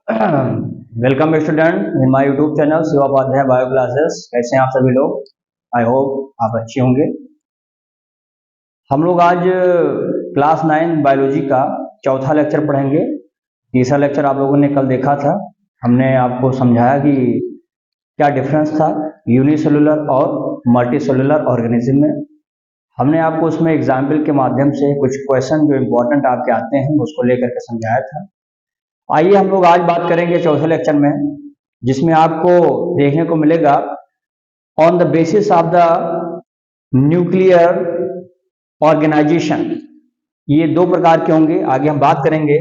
Welcome student in my YouTube channel Shiva Upadhyay bio classes. कैसे हैं आप सभी लोग? आई होप आप अच्छे होंगे। हम लोग आज क्लास 9 बायोलॉजी का चौथा लेक्चर पढ़ेंगे। तीसरा लेक्चर आप लोगों ने कल देखा था। हमने आपको समझाया कि क्या डिफरेंस था यूनिसेलुलर और मल्टीसेलुलर ऑर्गेनिज्म में। हमने आपको उसमें एग्जाम्पल के माध्यम से कुछ क्वेश्चन जो इम्पोर्टेंट आपके आते हैं उसको लेकर के समझाया था। आइए हम लोग आज बात करेंगे चौथे लेक्चर में, जिसमें आपको देखने को मिलेगा on the basis of the nuclear organisation. ये दो प्रकार के होंगे, आगे हम बात करेंगे।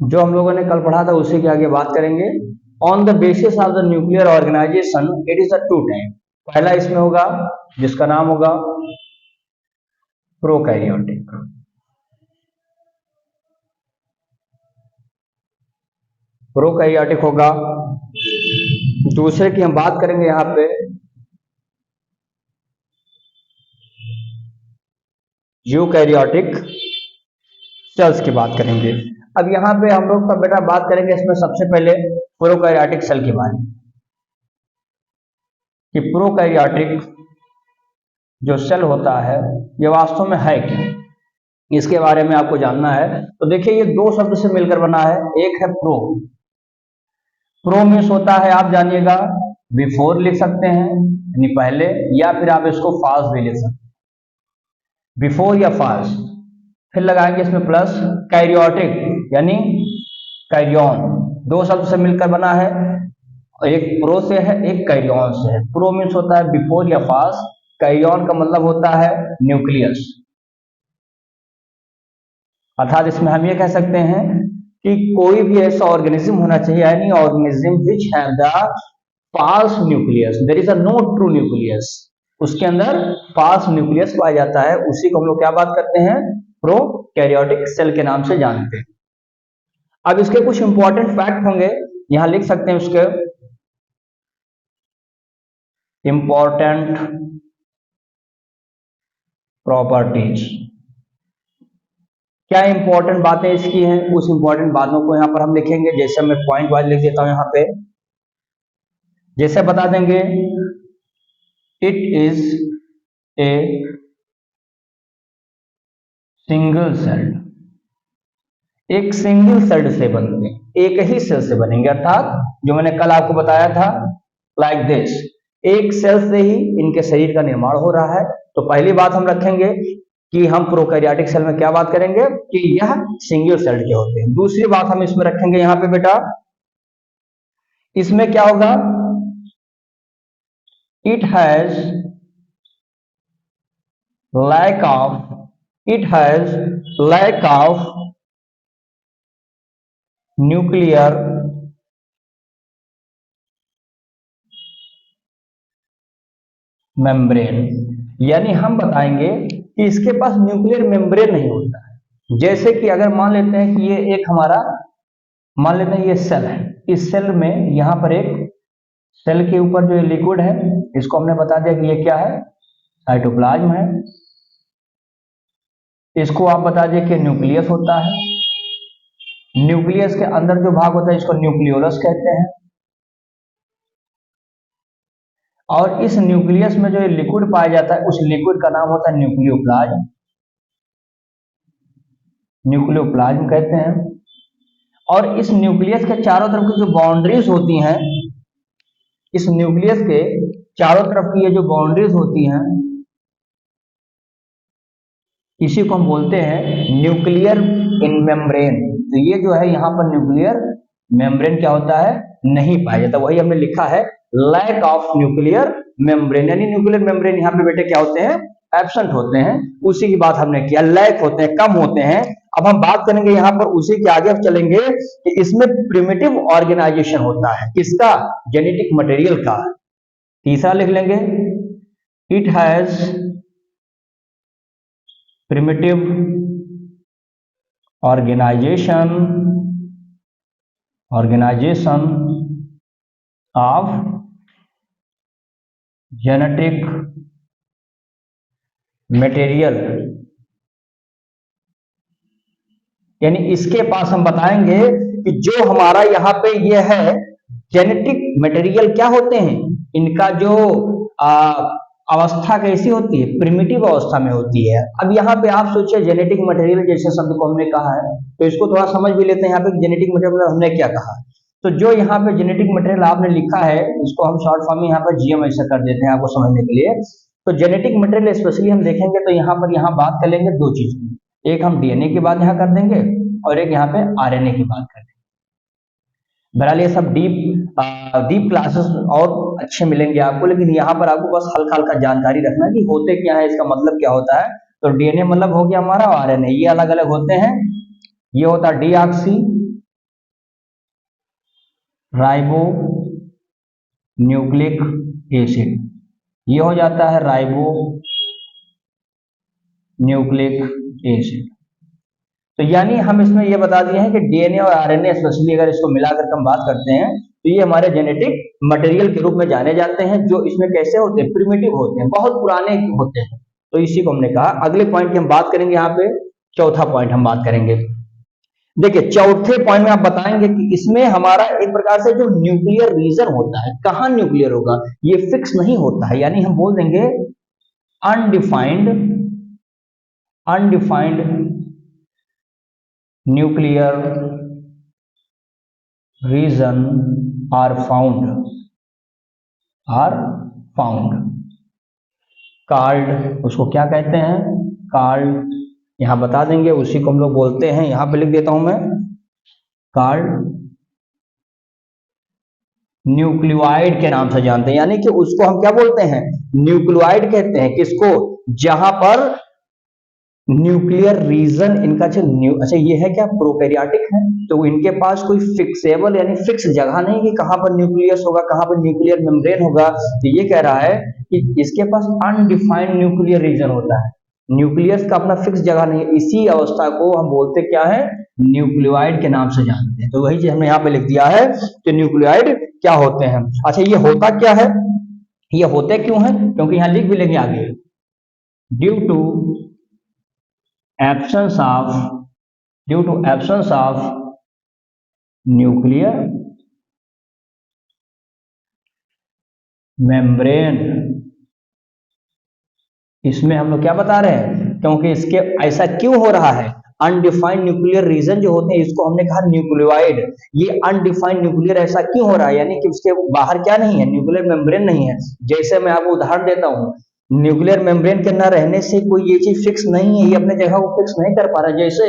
जो हम लोगों ने कल पढ़ा था उसी की आगे बात करेंगे। On the basis of the nuclear organisation it is a two type. पहला इसमें होगा जिसका नाम होगा प्रोकैरियोटिक। प्रोकैरियोटिक होगा। दूसरे की हम बात करेंगे यहां पे यूकैरियोटिक सेल्स की बात करेंगे। अब यहाँ पे हम लोग का बेटा बात करेंगे इसमें सबसे पहले प्रोकैरियोटिक सेल के बारे में कि प्रोकैरियोटिक जो सेल होता है ये वास्तव में है क्या, इसके बारे में आपको जानना है। तो देखिए ये दो शब्द से मिलकर बना है। एक है प्रो। प्रो मीन्स होता है, आप जानिएगा, बिफोर लिख सकते हैं यानी पहले, या फिर आप इसको फास्ट भी लिख सकते हैं, बिफोर या फास्ट। फिर लगाएंगे इसमें प्लस कैरियोटिक यानी कैरियन। दो शब्द से मिलकर बना है, एक प्रो से है एक कैरियन से है। प्रो मीन्स होता है बिफोर या फास्ट, कैरियन का मतलब होता है न्यूक्लियस। अर्थात इसमें हम ये कह सकते हैं कि कोई भी ऐसा ऑर्गेनिज्म होना चाहिए, यानी organism which have the fast nucleus, there is a no true nucleus, उसके अंदर फास्ट न्यूक्लियस पाया जाता है। उसी को हम लोग क्या बात करते हैं, प्रोकैरियोटिक सेल के नाम से जानते हैं। अब इसके कुछ इंपॉर्टेंट फैक्ट होंगे, यहां लिख सकते हैं उसके इंपॉर्टेंट प्रॉपर्टीज। क्या इंपॉर्टेंट बातें इसकी हैं, उस इंपॉर्टेंट बातों को यहां पर हम लिखेंगे। जैसे मैं पॉइंट वाइज लिख देता हूं यहां पे, जैसे बता देंगे it is a single cell. एक सिंगल सेल से बनते हैं, एक ही सेल से बनेंगे। अर्थात जो मैंने कल आपको बताया था लाइक दिस, एक सेल से ही इनके शरीर का निर्माण हो रहा है। तो पहली बात हम रखेंगे कि हम प्रोकैरियोटिक सेल में क्या बात करेंगे कि यह सिंगल सेल के होते हैं। दूसरी बात हम इसमें रखेंगे यहां पे बेटा, इसमें क्या होगा, it has lack of nuclear membrane. यानी हम बताएंगे कि इसके पास न्यूक्लियर मेम्ब्रेन नहीं होता है। जैसे कि अगर मान लेते हैं कि ये एक हमारा, मान लेते हैं ये सेल है, इस सेल में यहां पर एक सेल के ऊपर जो लिक्विड है इसको हमने बता दिया कि ये क्या है, साइटोप्लाज्म है। इसको आप बता दिए कि न्यूक्लियस होता है। न्यूक्लियस के अंदर जो भाग होता है इसको न्यूक्लियोलस कहते हैं। और इस न्यूक्लियस में जो लिक्विड पाया जाता है उस लिक्विड का नाम होता है न्यूक्लियोप्लाज्म। न्यूक्लियोप्लाज्म कहते हैं। और इस न्यूक्लियस के चारों तरफ की जो बाउंड्रीज होती हैं, इस न्यूक्लियस के चारों तरफ की ये जो बाउंड्रीज होती हैं, इसी को हम बोलते हैं न्यूक्लियर इन मेम्ब्रेन। तो ये जो है यहाँ पर न्यूक्लियर मेम्ब्रेन क्या होता है, नहीं पाया जाता। वही हमने लिखा है लैक ऑफ न्यूक्लियर मेम्ब्रेन, यानी न्यूक्लियर मेम्ब्रेन यहाँ पे बेटे क्या होते हैं, एब्सेंट होते हैं, उसी की बात हमने किया। लैक होते हैं, कम होते हैं। अब हम बात करेंगे यहाँ पर उसी के आगे चलेंगे कि इसमें प्रिमिटिव ऑर्गेनाइजेशन होता है, किसका? जेनेटिक मटेरियल का। तीसरा लिख लेंगे, it has primitive organisation of genetic material, यानी इसके पास हम बताएंगे कि जो हमारा यहाँ पे ये है जेनेटिक मटेरियल क्या होते हैं, इनका जो अवस्था कैसी होती है? प्रिमिटिव अवस्था में होती है। अब यहाँ पे आप सोचिए जेनेटिक मटेरियल जैसे शब्द को हमने कहा है, तो इसको थोड़ा समझ भी लेते हैं। यहाँ पे जेनेटिक मटेरियल हमने क्या कहा, तो जो यहाँ पे जेनेटिक मटेरियल आपने लिखा है, इसको हम शॉर्ट फॉर्म में यहाँ पर जीएम ऐसा कर देते हैं आपको समझने के लिए। तो जेनेटिक मटेरियल स्पेशली हम देखेंगे तो यहाँ बात कर लेंगे दो चीज की, एक हम डीएनए की बात यहाँ कर देंगे और एक यहाँ पे आरएनए की बात कर देंगे। बहरहाल ये सब डीप क्लासेस और अच्छे मिलेंगे आपको, लेकिन यहाँ पर आपको बस हल्का हल्का जानकारी रखना है कि होते क्या है, इसका मतलब क्या होता है। तो डीएनए मतलब हो गया हमारा, आरएनए ये अलग अलग होते हैं। ये होता है डीऑक्सी राइबो न्यूक्लिक एसिड, ये हो जाता है राइबो न्यूक्लिक एसिड। तो यानी हम इसमें ये बता दिए हैं कि डीएनए और आरएनए स्पेशली अगर इसको मिलाकर हम बात करते हैं तो ये हमारे जेनेटिक मटेरियल के रूप में जाने जाते हैं, जो इसमें कैसे होते हैं? प्रिमिटिव होते हैं, बहुत पुराने होते हैं। तो इसी को हमने कहा। अगले पॉइंट की हम बात करेंगे, यहाँ पे चौथा पॉइंट हम बात करेंगे। देखिए चौथे पॉइंट में आप बताएंगे कि इसमें हमारा एक प्रकार से जो न्यूक्लियर रीजन होता है, कहाँ न्यूक्लियर होगा, ये फिक्स नहीं होता है। यानी हम बोल देंगे undefined nuclear region are found card, उसको क्या कहते हैं? कार्ड। यहां बता देंगे, उसी को हम लोग बोलते हैं, यहां पे लिख देता हूं मैं, कार्ड न्यूक्लियोइड के नाम से जानते हैं। यानी कि उसको हम क्या बोलते हैं? न्यूक्लियोइड कहते हैं। किसको? जहां पर न्यूक्लियर रीजन इनका अच्छा ये है क्या? प्रोकैरियोटिक है, तो इनके पास कोई फिक्सेबल यानी फिक्स जगह नहीं कि कहां पर न्यूक्लियस होगा, कहां पर न्यूक्लियर मेम्ब्रेन होगा। तो ये कह रहा है कि इसके पास अनडिफाइंड न्यूक्लियर रीजन होता है, न्यूक्लियस का अपना फिक्स जगह नहीं है। इसी अवस्था को हम बोलते क्या है? न्यूक्लियोइड के नाम से जानते हैं। तो वही चीज हमने यहाँ पे लिख दिया है कि न्यूक्लियोइड क्या होते हैं। अच्छा ये होता क्या है, ये होते क्यों है? क्योंकि यहाँ लिख भी लेंगे आगे, due to absence of nuclear membrane। इसमें हम लोग क्या बता रहे हैं? क्योंकि इसके ऐसा क्यों हो रहा है? अनडिफाइंड न्यूक्लियर रीजन जो होते हैं, इसको हमने कहा न्यूक्लियोइड। ये अनडिफाइंड न्यूक्लियर ऐसा क्यों हो रहा है? यानी कि उसके बाहर क्या नहीं है? न्यूक्लियर मेम्ब्रेन नहीं है। जैसे मैं आपको उदाहरण देता हूँ, न्यूक्लियर मेम्ब्रेन के न रहने से कोई ये चीज फिक्स नहीं है, ये अपने जगह को फिक्स नहीं कर पा रहा। जैसे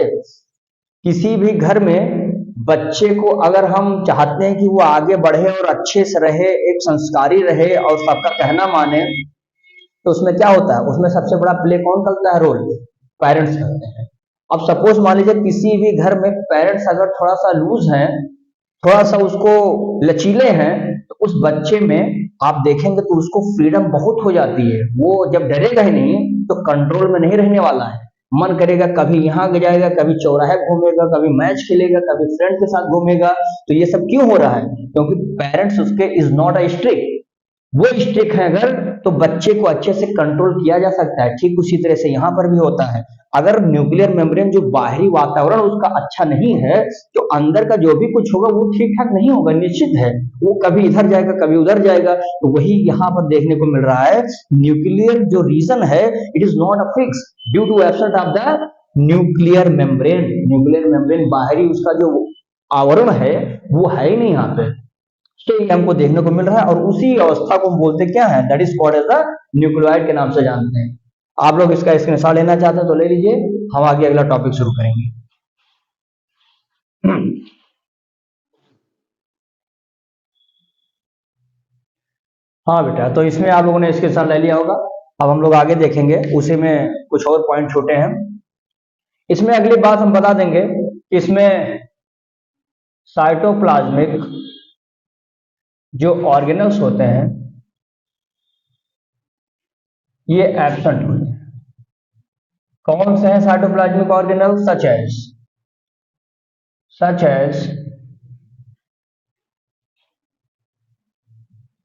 किसी भी घर में बच्चे को अगर हम चाहते हैं कि वो आगे बढ़े और अच्छे से रहे, एक संस्कारी रहे और सबका कहना माने, तो उसमें क्या होता है? उसमें सबसे बड़ा प्ले कौन करता है? रोल पेरेंट्स करते हैं। अब सपोज मान लीजिए किसी भी घर में पेरेंट्स अगर थोड़ा सा लूज हैं, थोड़ा सा उसको लचीले हैं, तो उस बच्चे में आप देखेंगे तो उसको फ्रीडम बहुत हो जाती है। वो जब डरेगा ही नहीं तो कंट्रोल में नहीं रहने वाला है। मन करेगा कभी यहाँ जाएगा, कभी चौराहे घूमेगा, कभी मैच खेलेगा, कभी फ्रेंड के साथ घूमेगा। तो ये सब क्यों हो रहा है? क्योंकि पेरेंट्स उसके इज नॉट अ स्ट्रिक्ट। वो स्ट्रिक्ट है अगर, तो बच्चे को अच्छे से कंट्रोल किया जा सकता है। ठीक उसी तरह से यहाँ पर भी होता है। अगर न्यूक्लियर मेम्ब्रेन जो बाहरी वातावरण उसका अच्छा नहीं है, तो अंदर का जो भी कुछ होगा वो ठीक ठाक नहीं होगा, निश्चित है। वो कभी इधर जाएगा, कभी उधर जाएगा। तो वही यहाँ पर देखने को मिल रहा है, न्यूक्लियर जो रीजन है, it is not a fix due to absence of the nuclear membrane. Nuclear membrane बाहरी उसका जो आवरण है वो है ही नहीं यहाँ पे। तो ये हमको देखने को मिल रहा है, और उसी अवस्था को हम बोलते क्या है? That is called as the nucleoid के नाम से जानते हैं। आप लोग इसका स्क्रीनशॉट लेना चाहते हैं तो ले लीजिए, हम आगे अगला टॉपिक शुरू करेंगे। हाँ बेटा, तो इसमें आप लोगों ने स्क्रीनशॉट ले लिया होगा। अब हम लोग आगे देखेंगे, उसी में कुछ और पॉइंट छोटे हैं। इसमें अगली बात हम बता देंगे कि इसमें साइटोप्लाज्मिक जो ऑर्गेनल्स होते हैं ये एब्सेंट होते हैं। कौन से हैं cytoplasmic organelle? Such as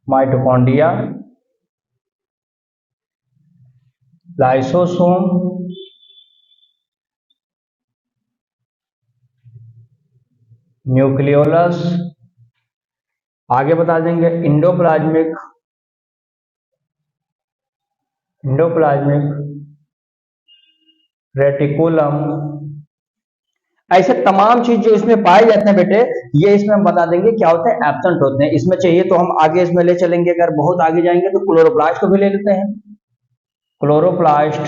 mitochondria, lysosome, nucleolus, आगे बता देंगे इंडोप्लाज्मिक रेटिकुलम। ऐसे तमाम चीज जो इसमें पाए जाते हैं बेटे, ये इसमें हम बता देंगे क्या होते हैं, एब्सेंट होते हैं। इसमें चाहिए तो हम आगे इसमें ले चलेंगे, अगर बहुत आगे जाएंगे तो क्लोरोप्लास्ट को भी ले लेते हैं, क्लोरोप्लास्ट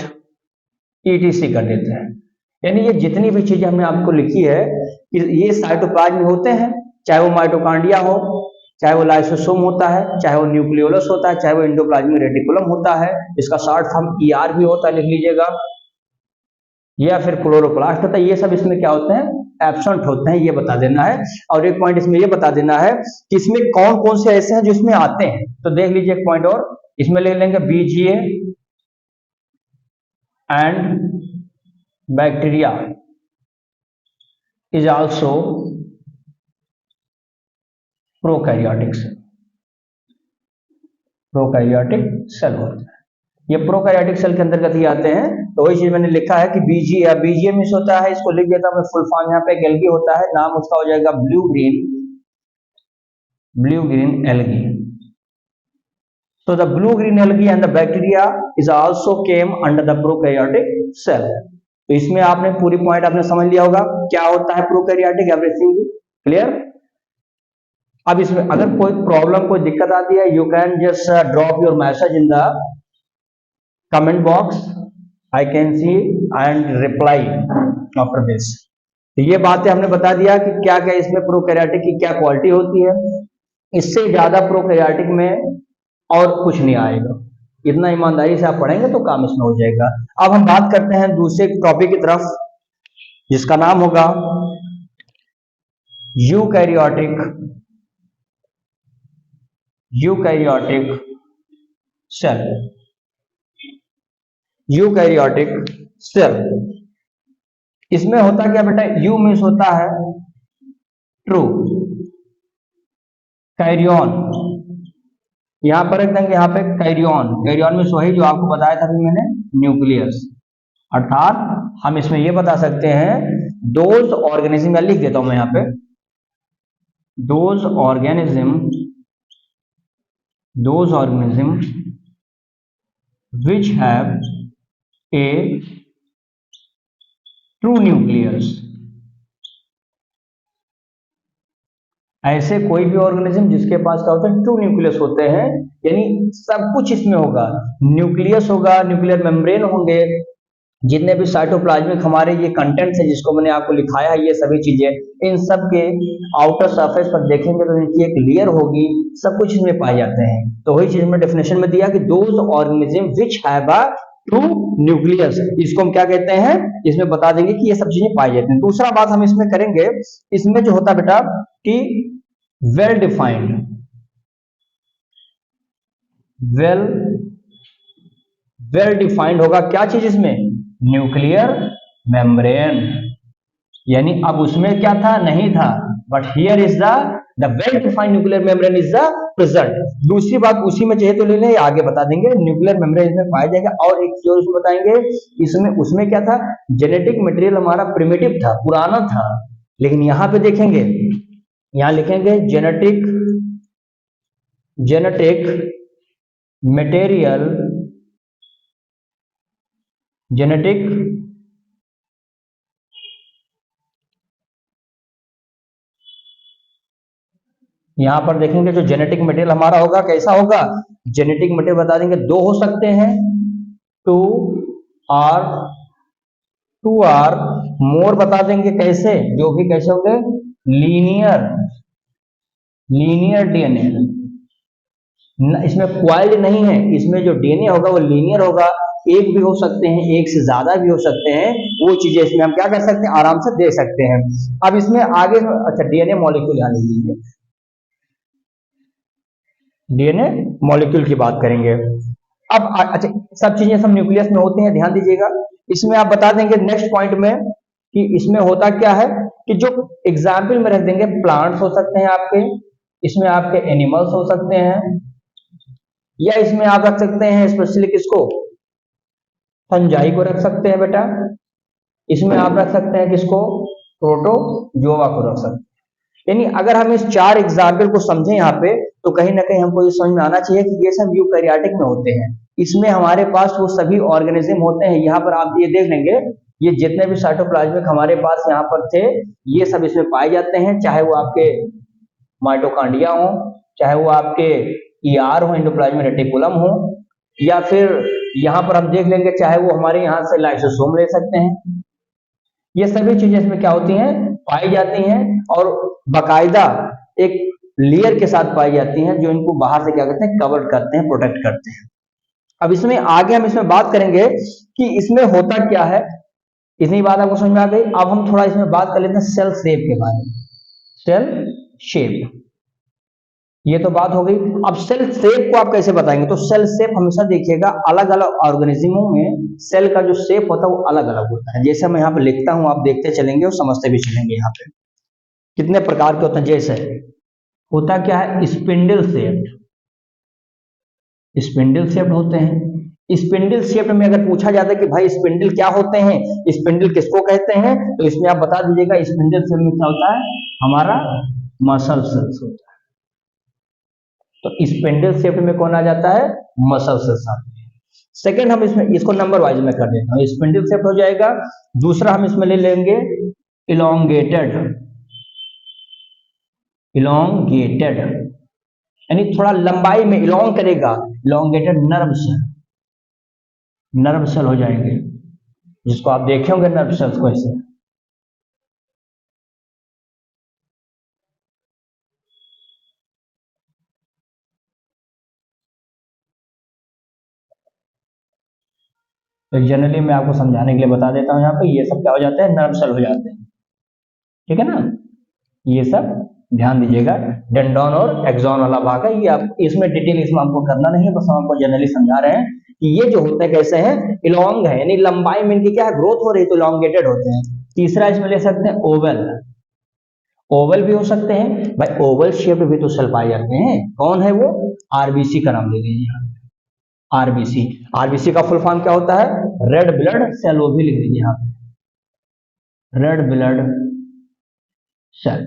ETC कर देते हैं। यानी ये जितनी भी चीजें हमने आपको लिखी है ये साइटोप्लाज्म में होते हैं, चाहे वो माइटोकॉन्ड्रिया हो, चाहे वो लाइसोसोम होता है, चाहे वो न्यूक्लियोलस होता है, चाहे वो इंडोप्लाज्मिक रेटिकुलम होता है, इसका शॉर्ट फॉर्म ER भी होता है, लिख लीजिएगा, या फिर क्लोरोप्लास्ट होता है। ये सब इसमें क्या होते हैं, एब्सेंट होते हैं, ये बता देना है। और एक पॉइंट इसमें ये बता देना है कि इसमें कौन कौन से ऐसे हैं जो इसमें आते हैं। तो देख लीजिए एक पॉइंट और इसमें ले लेंगे, BGA and bacteria is also prokaryotic cell होता है। ये प्रोकैरियोटिक सेल के अंतर्गत ही आते हैं। तो वही चीज मैंने लिखा है कि BGA मिस होता है, इसको लिख देता हूं फुल फॉर्म, यहाँ पे एल्गी होता है, नाम उसका हो जाएगा blue green algae. So the blue green algae and the bacteria is also came under the prokaryotic cell. तो इसमें आपने पूरी पॉइंट आपने समझ लिया होगा क्या होता है प्रोकैरियोटिक, एवरीथिंग क्लियर। अब इसमें अगर कोई प्रॉब्लम कोई दिक्कत आती है, you can just drop your message in the comment box, I can see and reply after this. ये बातें हमने बता दिया कि क्या क्या इसमें प्रोकैरियोटिक की क्या क्वालिटी होती है। इससे ज्यादा प्रोकैरियोटिक में और कुछ नहीं आएगा, इतना ईमानदारी से आप पढ़ेंगे तो काम इसमें हो जाएगा। अब हम बात करते हैं दूसरे टॉपिक की तरफ, जिसका नाम होगा यूकैरियोटिक सेल। यूकैरियोटिक सेल इसमें होता क्या बेटा, यू मीन्स होता है ट्रू, कैरियन, यहां पर रख देंगे, यहाँ पे कैरियन में वही जो आपको बताया था मैंने, न्यूक्लियस। अर्थात हम इसमें ये बता सकते हैं दोज ऑर्गेनिज्म, लिख देता हूं मैं यहाँ पे, those organism which have a true nucleus. ऐसे कोई भी ऑर्गेनिज्म जिसके पास क्या होता है, ट्रू न्यूक्लियस होते हैं, यानी सब कुछ इसमें होगा, न्यूक्लियस होगा, न्यूक्लियर मेम्ब्रेन होंगे, जितने भी साइटोप्लाज्मिक हमारे ये कंटेंट्स है जिसको मैंने आपको लिखाया है, ये सभी चीजें इन सब के आउटर सरफेस पर देखेंगे तो इनकी एक लेयर होगी, सब कुछ इसमें पाए जाते हैं। तो वही चीज में डेफिनेशन में दिया कि those organism which have a true nucleus, इसको हम क्या कहते हैं, इसमें बता देंगे कि ये सब चीजें पाई जाती हैं। दूसरा बात हम इसमें करेंगे, इसमें जो होता है बेटा कि वेल डिफाइंड होगा क्या चीज इसमें, न्यूक्लियर मेम्ब्रेन। यानी अब उसमें क्या था, नहीं था, but here is the well defined nuclear membrane is the present. दूसरी बात उसी में चाहिए तो ले लें, आगे बता देंगे, न्यूक्लियर मेम्ब्रेन इसमें पाया जाएगा। और एक चीज उसमें बताएंगे, इसमें उसमें क्या था, जेनेटिक मटेरियल हमारा प्रिमिटिव था, पुराना था, लेकिन यहां पे देखेंगे, यहां लिखेंगे जेनेटिक मटेरियल, यहां पर देखेंगे जो जेनेटिक मटेरियल हमारा होगा कैसा होगा, जेनेटिक मटेरियल बता देंगे दो हो सकते हैं, टू आर मोर बता देंगे कैसे, जो भी कैसे होंगे, लीनियर DNA, इसमें क्वाइल्ड नहीं है, इसमें जो डीएनए होगा वो लीनियर होगा, एक भी हो सकते हैं, एक से ज्यादा भी हो सकते हैं, वो चीजें इसमें हम क्या कर सकते हैं, आराम से दे सकते हैं। अब इसमें आगे, अच्छा डीएनए मॉलिक्यूल यहाँ लिख लीजिए, डीएनए मॉलिक्यूल की बात करेंगे। अब अच्छा सब चीजें सब न्यूक्लियस में होती हैं, ध्यान दीजिएगा। इसमें आप बता देंगे नेक्स्ट पॉइंट में कि इसमें होता क्या है, कि जो एग्जाम्पल में रख देंगे, प्लांट्स हो सकते हैं आपके, इसमें आपके एनिमल्स हो सकते हैं, या इसमें आप रख सकते हैं स्पेशली किसको, फंजाई को रख सकते हैं बेटा, इसमें आप रख सकते हैं किसको, प्रोटोजोआ को रख सकते हैं। यानी अगर हम इस 4 एग्जाम्पल को समझें यहाँ पे, तो कहीं ना कहीं हमको ये समझ में आना चाहिए कि ये सब यूकैरियोटिक में होते हैं। इसमें हमारे पास वो सभी ऑर्गेनिज्म होते हैं। यहाँ पर आप ये देख लेंगे, ये जितने भी साइटोप्लाज्मिक हमारे पास यहाँ पर थे, ये सब इसमें पाए जाते हैं, चाहे वो आपके माइटोकांड्रिया हो, चाहे वो आपके ईआर हो, एंडोप्लाज्मिक रेटिकुलम हो, या फिर यहाँ पर हम देख लेंगे चाहे वो हमारे यहाँ से लाइसोसोम ले सकते हैं। ये सभी चीजें इसमें क्या होती हैं, पाई जाती हैं, और बाकायदा एक लेयर के साथ पाई जाती हैं, जो इनको बाहर से क्या करते हैं, कवर करते हैं, प्रोटेक्ट करते हैं। अब इसमें आगे हम इसमें बात करेंगे कि इसमें होता क्या है। इतनी बात आपको समझ में आ गई। अब हम थोड़ा इसमें बात कर लेते हैं सेल शेप के बारे में। सेल शेप, ये तो बात हो गई। अब सेल शेप को आप कैसे बताएंगे, तो सेल शेप हमेशा देखिएगा, अलग अलग ऑर्गेनिज्मों में सेल का जो शेप होता है वो अलग अलग होता है। जैसे मैं यहाँ पे लिखता हूँ, आप देखते चलेंगे और समझते भी चलेंगे। यहाँ पे कितने प्रकार के होते हैं, जैसे होता क्या है, स्पिंडल शेप्ड, स्पिंडल शेप्ड होते हैं। स्पिंडल शेप्ड में अगर पूछा जाता है कि भाई स्पिंडल क्या होते हैं, स्पिंडल किसको कहते हैं, तो इसमें आप बता दीजिएगा स्पिंडल शेप में क्या होता है, हमारा मसल सेल्स होता है। तो स्पिंडल शेप्ड में कौन आ जाता है, मसल सेल्स आते हैं। सेकेंड हम इसमें इसको नंबर वाइज में कर देता हूँ, स्पिंडल शेप्ड हो जाएगा। दूसरा हम इसमें ले लेंगे इलोंगेटेड, इलोंगेटेड यानी थोड़ा लंबाई में इलोंग करेगा, elongated nerve cell, nerve cell हो जाएंगे, जिसको आप देखे होंगे नर्व सेल्स को ऐसे। तो जनरली मैं आपको समझाने के लिए बता देता हूं, यहाँ पे ये सब क्या हो जाते हैं, नर्व सेल हो जाते हैं, ठीक है ना। ये सब ध्यान दीजिएगा, डेंड्रॉन और एक्सॉन वाला भाग है, ये आप इसमें डिटेल इसमें आपको करना नहीं है, बस हम आपको जनरली समझा रहे हैं कि ये जो होते हैं कैसे हैं, इलोंग है, यानी लंबाई में इनकी क्या है, ग्रोथ हो रही है, तो इलोंगेटेड होते हैं। तीसरा इसमें ले सकते हैं ओवल, ओवल भी हो सकते हैं भाई, ओवल शेप्ड भी तो सेल पाए जाते हैं। कौन है वो, आरबीसी का नाम ले लीजिए, आरबीसी। आरबीसी का फुल फॉर्म क्या होता है, रेड ब्लड सेल, वो भी लिख लीजिए यहाँ पे, रेड ब्लड सेल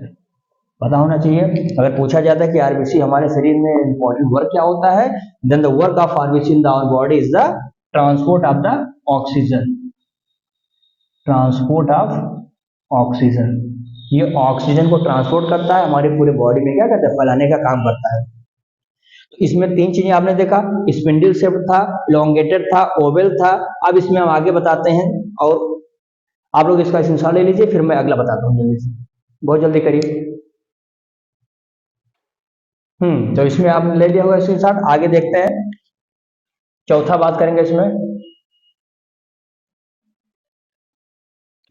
पता होना चाहिए। अगर पूछा जाता है कि आरबीसी हमारे शरीर में इंपॉर्टेंट वर्क क्या होता है, then the work of RBC in the our body is the transport of the oxygen, transport of oxygen. ये ऑक्सीजन को ट्रांसपोर्ट करता है, हमारे पूरे बॉडी में क्या करता है, फैलाने का काम करता है। तो इसमें 3 चीजें आपने देखा, स्पिंडल शेप था, इलोंगेटेड था, ओवल था। अब इसमें हम आगे बताते हैं, और आप लोग इसका स्क्रीनशॉट ले लीजिए, फिर मैं अगला बताता हूँ जल्दी से, बहुत जल्दी करिए। तो इसमें आपने ले लिया होगा स्क्रीनशॉट, आगे देखते हैं। चौथा बात करेंगे इसमें,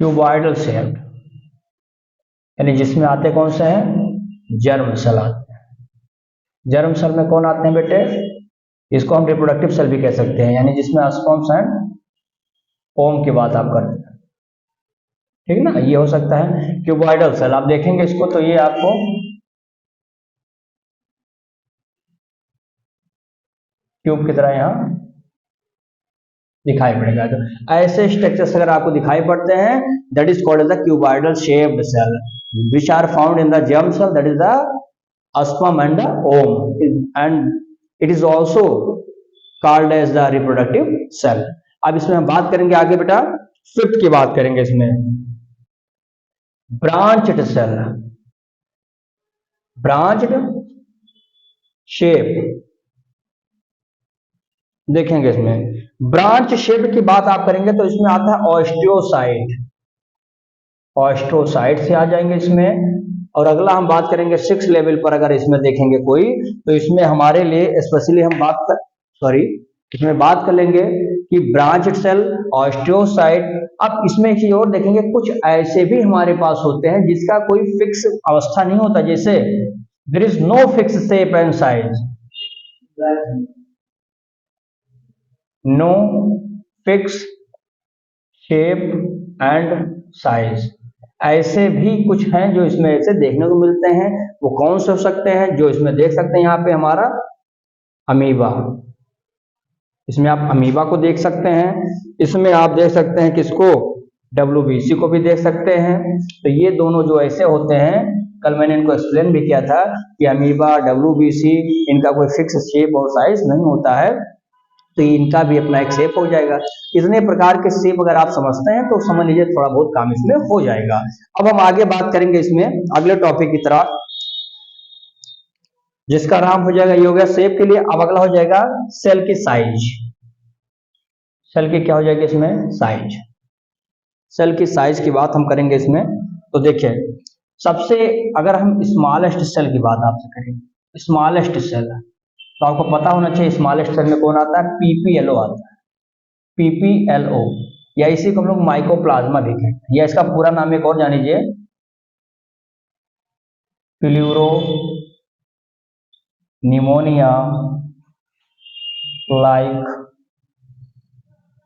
क्यूबॉइडल शेप, यानी जिसमें आते कौन से हैं, जर्म सेल आते हैं। जर्म सेल में कौन आते हैं बेटे, इसको हम रिप्रोडक्टिव सेल भी कह सकते हैं, यानी जिसमें स्पर्म्स एंड ओम की बात आप करते हैं, ठीक है ना। ये हो सकता है क्यूबॉइडल सेल, आप देखेंगे इसको तो ये आपको क्यूब की तरह यहां दिखाई पड़ेगा। तो ऐसे स्ट्रक्चर्स अगर आपको दिखाई पड़ते हैं, that is called as the cuboidal shaped cell which are found in the germ cell, that is the sperm and the ovum, and it is also called as the reproductive cell. अब इसमें हम बात करेंगे आगे बेटा, 5th की बात करेंगे इसमें, ब्रांच्ड सेल, ब्रांच्ड शेप देखेंगे इसमें। ब्रांच शेप की बात आप करेंगे तो इसमें आता है ऑस्टियोसाइट, ऑस्टियोसाइट से आ जाएंगे इसमें, और अगला हम बात करेंगे 6 लेवल पर। अगर इसमें देखेंगे कोई, तो इसमें हमारे लिए स्पेशली हम इसमें बात कर लेंगे कि ब्रांच सेल, ऑस्टियोसाइट। अब इसमें एक चीज और देखेंगे, कुछ ऐसे भी हमारे पास होते हैं जिसका कोई फिक्स अवस्था नहीं होता, जैसे there is no fix shape and size, no fix shape and size. ऐसे भी कुछ हैं जो इसमें ऐसे देखने को मिलते हैं। वो कौन से हो सकते हैं? जो इसमें देख सकते हैं यहाँ पे हमारा अमीबा, इसमें आप अमीबा को देख सकते हैं। इसमें आप देख सकते हैं किसको? WBC को भी देख सकते हैं। तो ये दोनों जो ऐसे होते हैं, कल मैंने इनको एक्सप्लेन भी किया था कि अमीबा, WBC, इनका कोई फिक्स शेप और साइज नहीं होता है, तो इनका भी अपना एक शेप हो जाएगा। इतने प्रकार के शेप अगर आप समझते हैं तो समझ लीजिए थोड़ा बहुत काम इसमें हो जाएगा। अब हम आगे बात करेंगे इसमें अगले टॉपिक की तरह, जिसका नाम हो जाएगा, ये हो गया शेप के लिए। अब अगला हो जाएगा सेल की साइज। सेल की क्या हो जाएगी इसमें? साइज। सेल की साइज की बात हम करेंगे इसमें। तो देखिए, सबसे अगर हम स्मॉलेस्ट सेल की बात आपसे करें, स्मॉलेस्ट सेल, तो आपको पता होना चाहिए स्मॉलेस्ट सेल में कौन आता है? PPLO आता है, PPLO, या इसी को हम लोग माइकोप्लाज्मा भी कहते हैं, या इसका पूरा नाम एक और जान लीजिए, pleuro pneumonia like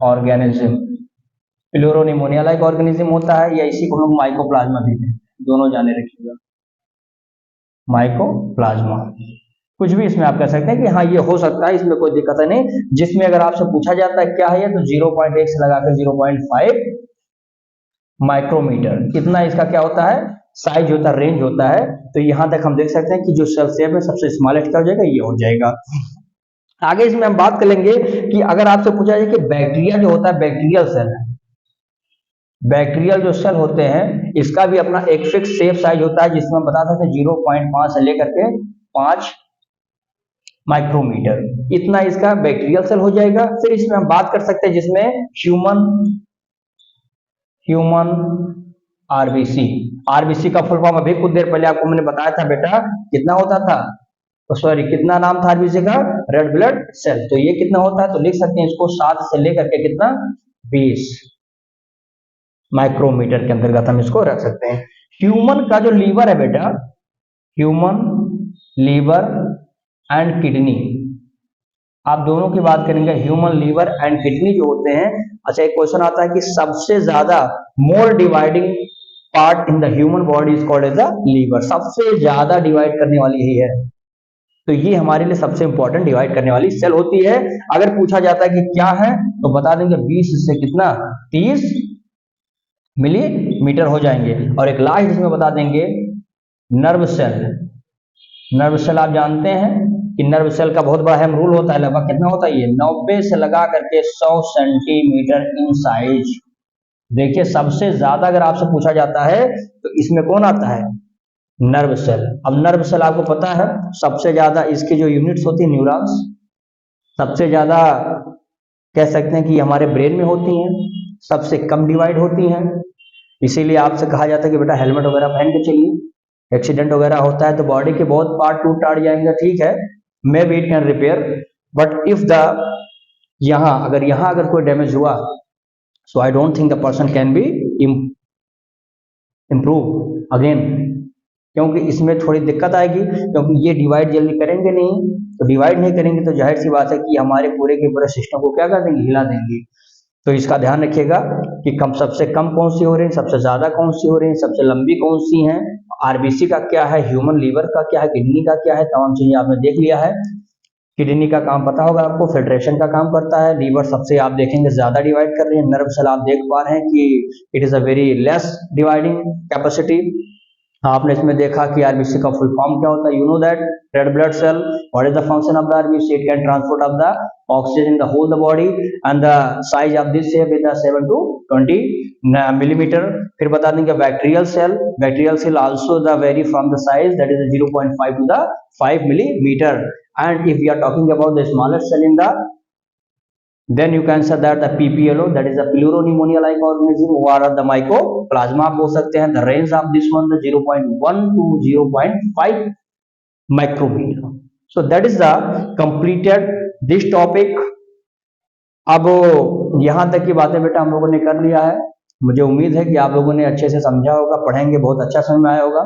organism. Pleuro pneumonia like organism होता है, या इसी को हम लोग माइकोप्लाज्मा भी कहते हैं, दोनों जाने रखिएगा। माइकोप्लाज्मा, कुछ भी इसमें आप कह सकते हैं कि हाँ ये हो सकता है, इसमें कोई दिक्कत नहीं। जिसमें अगर आपसे पूछा जाता है क्या है, तो 0.1 से लगाकर 0.5 माइक्रोमीटर, कितना इसका क्या होता है? साइज होता है, रेंज होता है। तो यहां तक हम देख सकते हैं कि जो सेल शेप में सबसे स्मॉलेस्ट क्या हो जाएगा? ये हो जाएगा। आगे इसमें हम बात कर लेंगे कि अगर आपसे पूछा जाए कि बैक्टीरिया जो होता है, बैक्टीरियल सेल है, बैक्टीरियल जो सेल होते हैं, इसका भी अपना एक फिक्स शेप साइज होता है, जिसमें हम बता सकते हैं 0.5 से लेकर के 5 माइक्रोमीटर, इतना इसका बैक्टीरियल सेल हो जाएगा। फिर इसमें हम बात कर सकते हैं जिसमें ह्यूमन आरबीसी का फुल फॉर्म अभी कुछ देर पहले आपको मैंने बताया था बेटा, कितना होता था? तो सॉरी, कितना नाम था आरबीसी का? Red blood cell. तो ये कितना होता है? तो लिख सकते हैं इसको 7 से लेकर के कितना? 20 माइक्रोमीटर के अंतर्गत हम इसको रख सकते हैं। ह्यूमन का जो लीवर है बेटा, ह्यूमन लीवर एंड किडनी, आप दोनों की बात करेंगे। ह्यूमन लीवर एंड किडनी जो होते हैं, अच्छा एक क्वेश्चन आता है कि सबसे ज्यादा more dividing part in the human body is called as the liver, सबसे ज्यादा डिवाइड करने वाली यही है। तो ये हमारे लिए सबसे इंपॉर्टेंट डिवाइड करने वाली सेल होती है। अगर पूछा जाता है कि क्या है, तो बता देंगे 20 से कितना? 30 मिलीमीटर हो जाएंगे। और एक लास्ट इसमें बता देंगे नर्व सेल। नर्व सेल आप जानते हैं कि नर्व सेल का बहुत बड़ा अहम रोल होता है। लगभग कितना होता है ये? 90 से लगा करके 100 सेंटीमीटर इन साइज। देखिए, सबसे ज्यादा अगर आपसे पूछा जाता है तो इसमें कौन आता है? Nerve cell. अब नर्व सेल आपको पता है सबसे ज्यादा इसकी जो यूनिट्स होती है, न्यूरॉन्स, सबसे ज्यादा कह सकते हैं कि हमारे ब्रेन में होती हैं, सबसे कम डिवाइड होती हैं। इसीलिए आपसे कहा जाता है कि बेटा हेलमेट वगैरह पहन के चलिए, एक्सीडेंट वगैरह होता है तो बॉडी के बहुत पार्ट टूट टाट जाएंगे, ठीक है, maybe it can repair, but if the यहां अगर कोई डैमेज हुआ, so I don't think the person can be improve again, क्योंकि इसमें थोड़ी दिक्कत आएगी, क्योंकि ये डिवाइड जल्दी करेंगे नहीं। तो डिवाइड नहीं करेंगे तो जाहिर सी बात है कि हमारे पूरे के पूरे सिस्टम को क्या कर देंगे? हिला देंगे। तो इसका ध्यान रखिएगा कि सबसे कम कौन सी हो रही है, सबसे ज्यादा कौन सी हो रही है, सबसे लंबी कौन सी है, आरबीसी का क्या है, ह्यूमन लीवर का क्या है, किडनी का क्या है, तमाम चीजें आपने देख लिया है। किडनी का काम पता होगा आपको, फिल्ट्रेशन का काम करता है। लीवर सबसे आप देखेंगे ज्यादा डिवाइड कर रही है। नर्व सेल आप देख पा रहे हैं कि it is a very less dividing capacity. आपने इसमें देखा कि आरबीसी का फुल फॉर्म क्या होता है, you know that, red blood cell. What is the function of the RBC? It can transport of the oxygen in the whole the body and the size of this shape is 7 to 20 millimetre. फिर बता देंगे bacterial cell also the very from the size that is 0.5 to the 5 millimetre. And if we are talking about the smallest cell in the Then you can say that the PPLO, that is a pleuropneumonia like organism, or the mycoplasma आप बोल सकते हैं. The range of this one the 0.1 to 0.5 micrometer. So that is the completed this topic. अब यहाँ तक की बातें बेटा हम लोगों ने कर लिया है. मुझे उम्मीद है कि आप लोगों ने अच्छे से समझा होगा, पढ़ेंगे बहुत अच्छा समझ में आया होगा.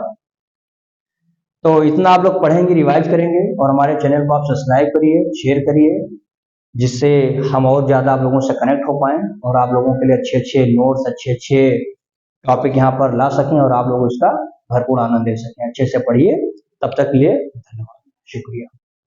तो इतना आप लोग पढ़ेंगे, रिवाइज करेंगे, और हमारे चैनल को आप सब्सक्राइब करिए, शेयर करिए, जिससे हम और ज़्यादा आप लोगों से कनेक्ट हो पाएँ और आप लोगों के लिए अच्छे अच्छे नोट्स, अच्छे अच्छे टॉपिक यहाँ पर ला सकें और आप लोग उसका भरपूर आनंद ले सकें. अच्छे से पढ़िए. तब तक के लिए धन्यवाद, शुक्रिया.